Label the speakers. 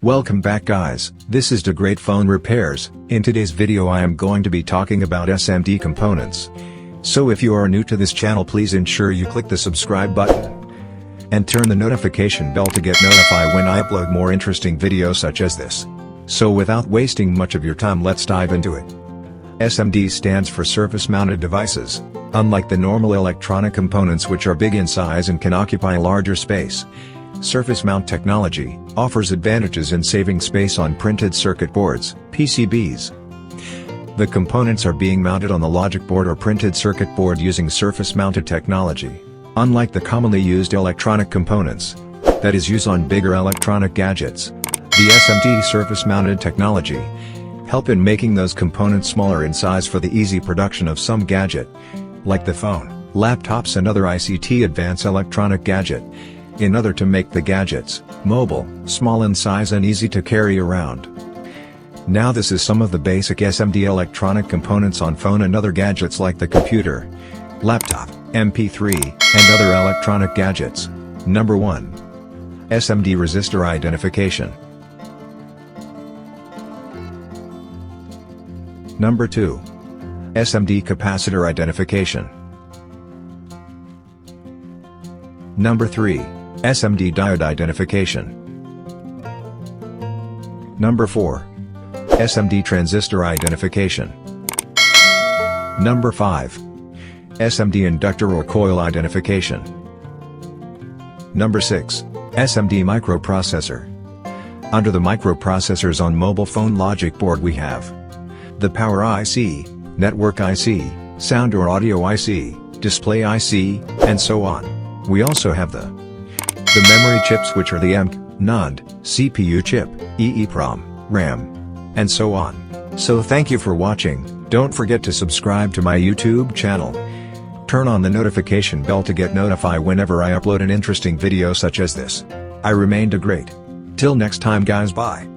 Speaker 1: Welcome back guys, this is the Great Phone Repairs. In today's video I am going to be talking about SMD components. So if you are new to this channel, please ensure you click the subscribe button and turn the notification bell to get notified when I upload more interesting videos such as this. So without wasting much of your time, let's dive into it. SMD stands for surface mounted devices. Unlike the normal electronic components which are big in size and can occupy larger space, surface mount technology offers advantages in saving space on printed circuit boards, PCBs. The components are being mounted on the logic board or printed circuit board using surface mounted technology. Unlike the commonly used electronic components that is used on bigger electronic gadgets, the SMD surface mounted technology help in making those components smaller in size for the easy production of some gadget, like the phone, laptops and other ICT advanced electronic gadget. In order to make the gadgets mobile, small in size and easy to carry around. Now this is some of the basic SMD electronic components on phone and other gadgets like the computer, laptop, MP3, and other electronic gadgets. Number 1. SMD resistor identification. Number 2. SMD capacitor identification. Number 3. SMD diode identification. Number 4. SMD transistor identification. Number 5. SMD inductor or coil identification. Number 6. SMD microprocessor. Under the microprocessors on mobile phone logic board we have the power IC, network IC, sound or audio IC, display IC, and so on. We also have the memory chips, which are the EMC, NAND, CPU chip, EEPROM, RAM, and so on. So thank you for watching. Don't forget to subscribe to my YouTube channel. Turn on the notification bell to get notified whenever I upload an interesting video such as this. I remain the great. Till next time guys, bye.